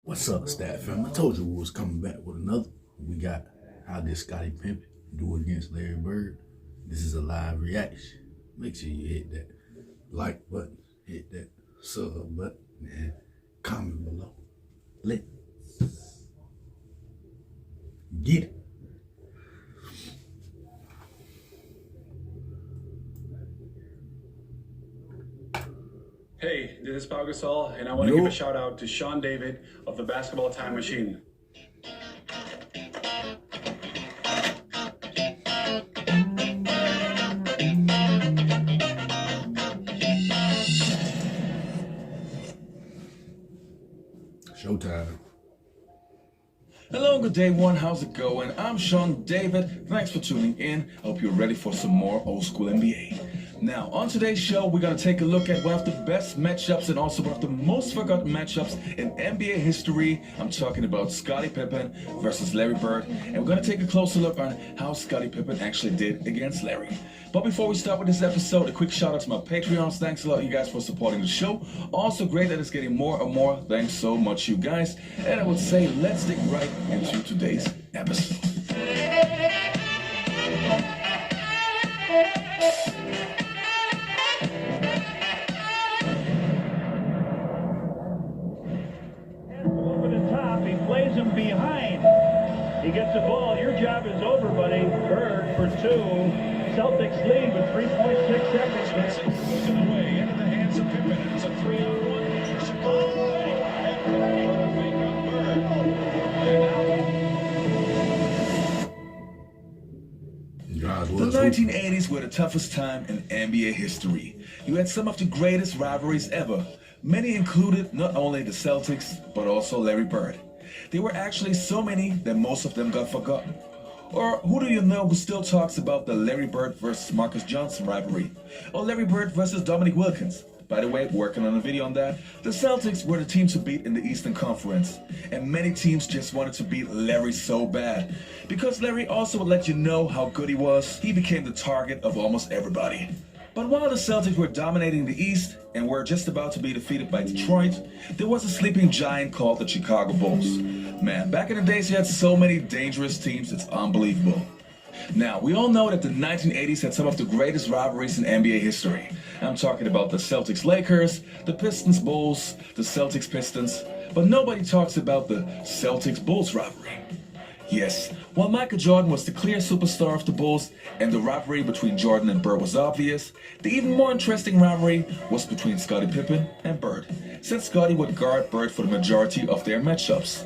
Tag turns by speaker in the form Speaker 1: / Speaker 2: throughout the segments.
Speaker 1: What's up, Stat Fam? I told you we was coming back with another. We got how did Scottie Pippen do against Larry Bird. This is a live reaction. Make sure you hit that like button, hit that sub button, and comment below. Let's get it.
Speaker 2: Hey, this is Pau Gasol, and I want to give a shout out to Sean David of the Basketball Time Machine.
Speaker 1: Showtime.
Speaker 3: Hello, good day one, how's it going? I'm Sean David, thanks for tuning in. Hope you're ready for some more old school NBA. Now, on today's show, we're going to take a look at one of the best matchups and also one of the most forgotten matchups in NBA history. I'm talking about Scottie Pippen versus Larry Bird, and we're going to take a closer look on how Scottie Pippen actually did against Larry. But before we start with this episode, a quick shout out to my Patreons. Thanks a lot, you guys, for supporting the show. Also great that it's getting more and more. Thanks so much, you guys. And I would say, let's dig right into today's episode.
Speaker 4: Over the top, he plays him behind. He gets the ball. Your job is over, buddy. Bird for two. Celtics lead with 3.6 seconds.
Speaker 5: Goes in the way, into the hands of Pippen. It's a 3-on-1.
Speaker 3: The 1980s were the toughest time in NBA history. You had some of the greatest rivalries ever. Many included not only the Celtics, but also Larry Bird. There were actually so many that most of them got forgotten. Or who do you know who still talks about the Larry Bird versus Marcus Johnson rivalry? Or Larry Bird versus Dominique Wilkins? By the way, working on a video on that. The Celtics were the team to beat in the Eastern Conference. And many teams just wanted to beat Larry so bad. Because Larry also would let you know how good he was, he became the target of almost everybody. But while the Celtics were dominating the East and were just about to be defeated by Detroit, there was a sleeping giant called the Chicago Bulls. Man, back in the days you had so many dangerous teams, it's unbelievable. Now, we all know that the 1980s had some of the greatest rivalries in NBA history. I'm talking about the Celtics-Lakers, the Pistons-Bulls, the Celtics-Pistons, but nobody talks about the Celtics-Bulls rivalry. Yes, while Michael Jordan was the clear superstar of the Bulls and the rivalry between Jordan and Bird was obvious, the even more interesting rivalry was between Scottie Pippen and Bird, since Scottie would guard Bird for the majority of their matchups.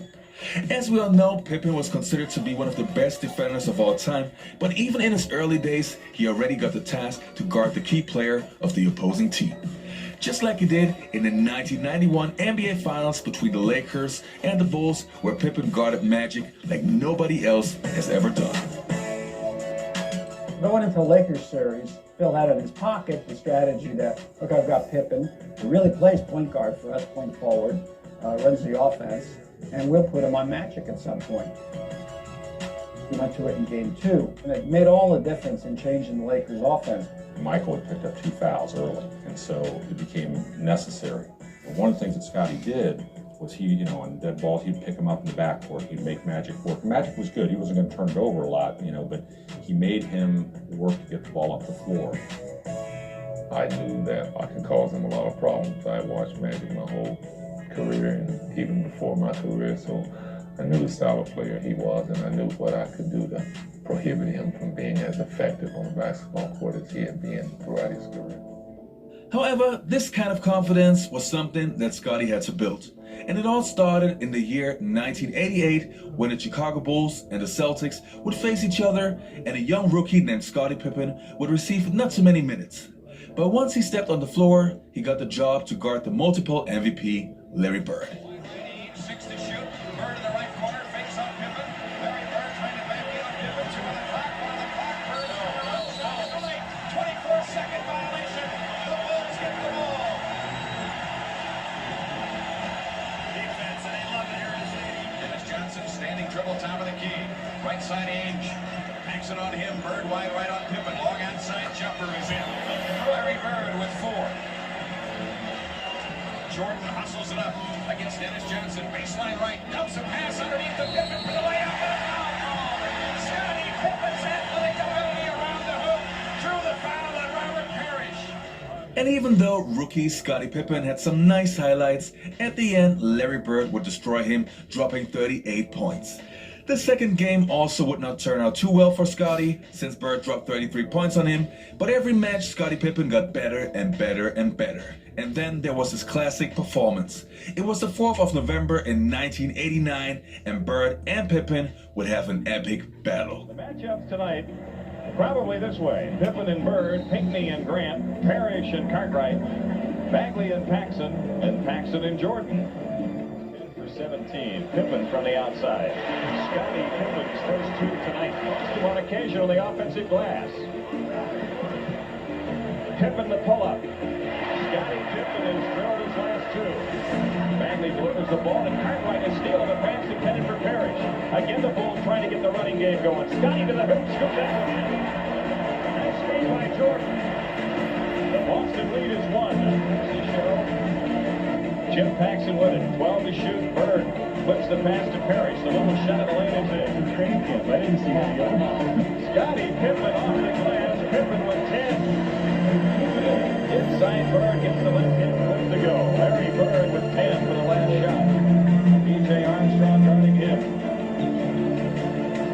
Speaker 3: As we all know, Pippen was considered to be one of the best defenders of all time, but even in his early days, he already got the task to guard the key player of the opposing team. Just like he did in the 1991 NBA Finals between the Lakers and the Bulls, where Pippen guarded Magic like nobody else has ever done.
Speaker 6: Going into the Lakers series, Phil had in his pocket the strategy that, look, I've got Pippen, who really plays point guard for us, point forward, runs the offense, and we'll put him on Magic at some point. He went to it in game two, and it made all the difference in changing the Lakers' offense.
Speaker 7: Michael had picked up 2 fouls early, and so it became necessary. And one of the things that Scottie did was he, on dead balls, he'd pick him up in the backcourt. He'd make Magic work. Magic was good. He wasn't going to turn it over a lot, but he made him work to get the ball up the floor.
Speaker 8: I knew that I could cause him a lot of problems. I watched Magic my whole career and even before my career, so I knew the style of player he was, and I knew what I could do to prohibit him from being as effective on the basketball court as he had been throughout his career.
Speaker 3: However, this kind of confidence was something that Scottie had to build. And it all started in the year 1988 when the Chicago Bulls and the Celtics would face each other, and a young rookie named Scottie Pippen would receive not too many minutes. But once he stepped on the floor, he got the job to guard the multiple MVP Larry Bird.
Speaker 5: 6 to shoot. Bird in the right corner. Fakes on Pippen. Larry Bird trying to back in on Pippen. 2 on the clock. 1 on the clock. Bird overruns. Now the late 24-second violation. The Bulls get the ball. Defense, and they love it here in the city. Dennis Johnson standing dribble top of the key. Right side Ainge. Hangs it on him. Bird wide right on Pippen. Long onside jumper is in. Larry Bird with 4. Jordan hustles it up against Dennis Johnson. Baseline right. Dumps a pass underneath the Pippen for the layup. Scottie Pippen's athletic ability around the hoop drew the foul on Robert Parrish.
Speaker 3: And even though rookie Scottie Pippen had some nice highlights, at the end Larry Bird would destroy him, dropping 38 points. The second game also would not turn out too well for Scottie, since Bird dropped 33 points on him, but every match Scottie Pippen got better and better and better. And then there was his classic performance. It was the 4th of November in 1989, and Bird and Pippen would have an epic battle.
Speaker 4: The matchups tonight, probably this way. Pippen and Bird, Pinckney and Grant, Parrish and Cartwright, Bagley and Paxson and Jordan. 17. Pippen from the outside. Scottie Pippen's first two tonight. Lost on occasion on the offensive glass. Pippen the pull-up. Scottie Pippen has drilled his last two. Bagley delivers the ball, and Cartwright is stealing the pass intended for Parrish. Again, the Bulls trying to get the running game going. Scottie to the hoop, scoop that one in. Nice screen by Jordan. The Boston lead is 1. Jim Paxson with it, 12 to shoot. Bird flips the pass to Parrish. The little shot of the lane is in. I didn't see that go. Scottie Pippen off the glass. Pippen with 10. Inside Bird gets the left hand flip to go. Larry Bird with 10 for the last shot. B.J. Armstrong guarding him.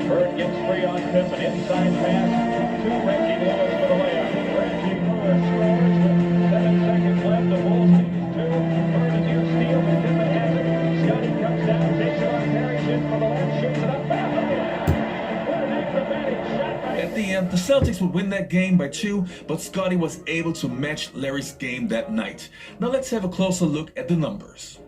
Speaker 4: Bird gets free on Pippen. Inside pass to Reggie Lewis for the layup. Reggie Lewis scores with 7 seconds left. The Bulls lead 2. Bird is here, steal, and Pippen has it. Scottie comes down, takes it on Parrish in for the left, shoots it up, foul. What an acrobatic shot by...
Speaker 3: At the end, the Celtics would win that game by 2, but Scottie was able to match Larry's game that night. Now let's have a closer look at the numbers.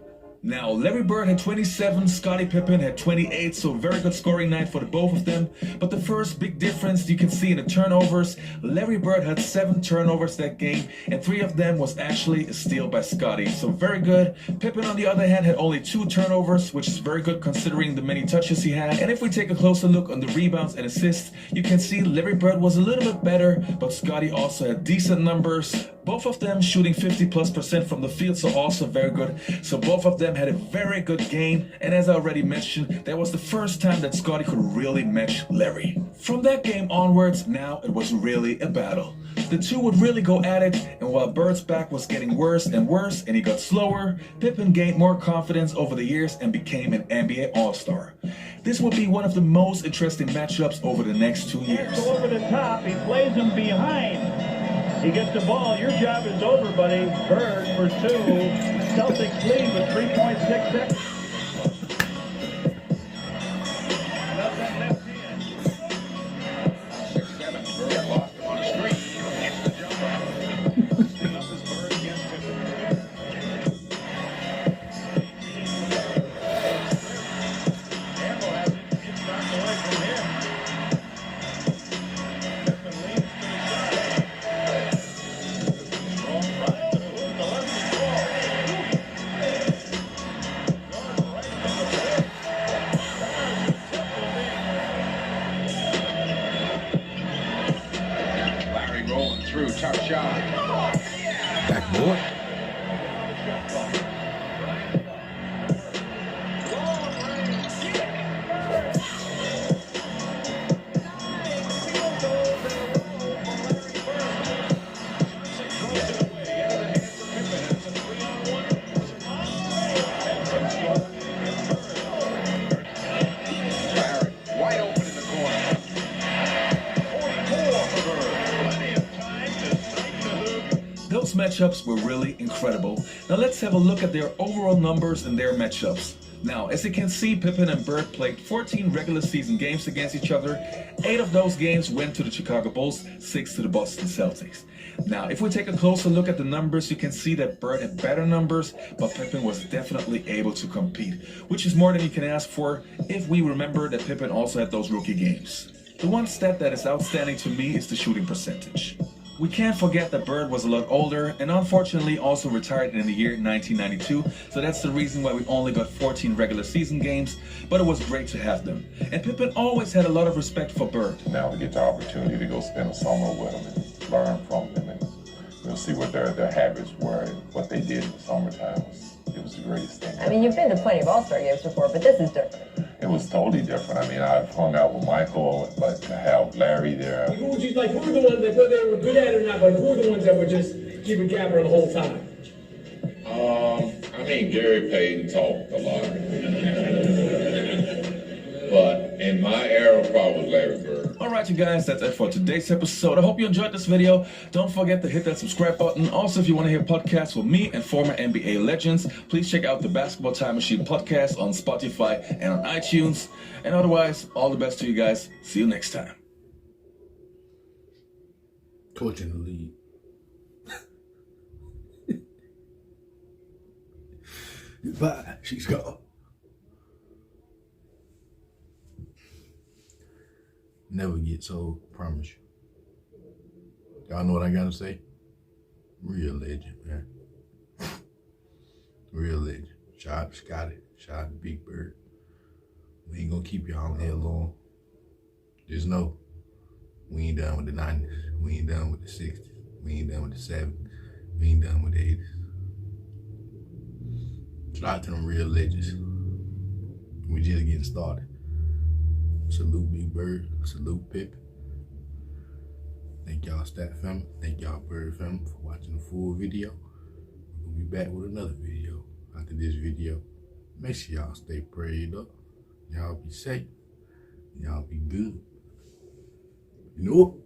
Speaker 3: Now, Larry Bird had 27, Scottie Pippen had 28, so very good scoring night for the both of them. But the first big difference you can see in the turnovers, Larry Bird had 7 turnovers that game, and 3 of them was actually a steal by Scottie, so very good. Pippen, on the other hand, had only 2 turnovers, which is very good considering the many touches he had. And if we take a closer look on the rebounds and assists, you can see Larry Bird was a little bit better, but Scottie also had decent numbers. Both of them shooting 50+% from the field, so also very good. So both of them had a very good game, and as I already mentioned, that was the first time that Scottie could really match Larry. From that game onwards, now it was really a battle. The two would really go at it, and while Bird's back was getting worse and worse and he got slower, Pippen gained more confidence over the years and became an NBA All-Star. This would be one of the most interesting matchups over the next 2 years.
Speaker 4: Over the top, he plays him behind. He gets the ball. Your job is over, buddy. Bird for 2. Celtics lead with 3.6 seconds. Nothing left in.
Speaker 5: 6-7. Bird lost him on the street. Gets the jumper. Still up his Bird against Pippen.
Speaker 4: Campbell has it. It's knocked away from him. Pippen leads to the side. Strong right to the hoop. The lefty ball. Going right to the hoop.
Speaker 5: Larry rolling through. Tough shot.
Speaker 1: Backboard.
Speaker 5: Larry wide open in the corner. 44 for Bird. Plenty of time to strike the hoop.
Speaker 3: Those matchups were really incredible. Now let's have a look at their overall numbers and their matchups. Now, as you can see, Pippen and Bird played 14 regular season games against each other. 8 of those games went to the Chicago Bulls, 6 to the Boston Celtics. Now, if we take a closer look at the numbers, you can see that Bird had better numbers, but Pippen was definitely able to compete, which is more than you can ask for if we remember that Pippen also had those rookie games. The one stat that is outstanding to me is the shooting percentage. We can't forget that Bird was a lot older and unfortunately also retired in the year 1992, so that's the reason why we only got 14 regular season games, but it was great to have them. And Pippen always had a lot of respect for Bird.
Speaker 8: Now to get the opportunity to go spend a summer with him and learn from him and You'll see what their habits were and what they did in the summertime. It was the greatest thing.
Speaker 9: I mean, you've been to plenty of All-Star games before, but this is different.
Speaker 8: It was totally different. I mean, I've hung out with Michael, but to have Larry there.
Speaker 10: Who were the ones that, whether they were good at it or not, but who were the ones that were just keeping camera the whole time?
Speaker 8: I mean, Gary Payton talked a lot. But in my era, probably Larry Bird.
Speaker 3: Alright, you guys, that's it for today's episode. I hope you enjoyed this video. Don't forget to hit that subscribe button. Also, if you want to hear podcasts with me and former NBA legends, please check out the Basketball Time Machine podcast on Spotify and on iTunes. And otherwise, all the best to you guys. See you next time.
Speaker 1: Coaching the league. Goodbye. She's gone. Never gets old, promise you. Y'all know what I gotta say? Real legend, man. Real legend. Shout out to Scottie. Shout out to Big Bird. We ain't gonna keep y'all on here long. Just know, we ain't done with the 90s. We ain't done with the 60s. We ain't done with the 70s. We ain't done with the 80s. Shout out to them real legends. We just getting started. Salute Big Bird. Salute Pippen. Thank y'all Stat family. Thank y'all Bird family for watching the full video. We'll be back with another video after this video. Make sure y'all stay prayed up. Y'all be safe. Y'all be good. You know?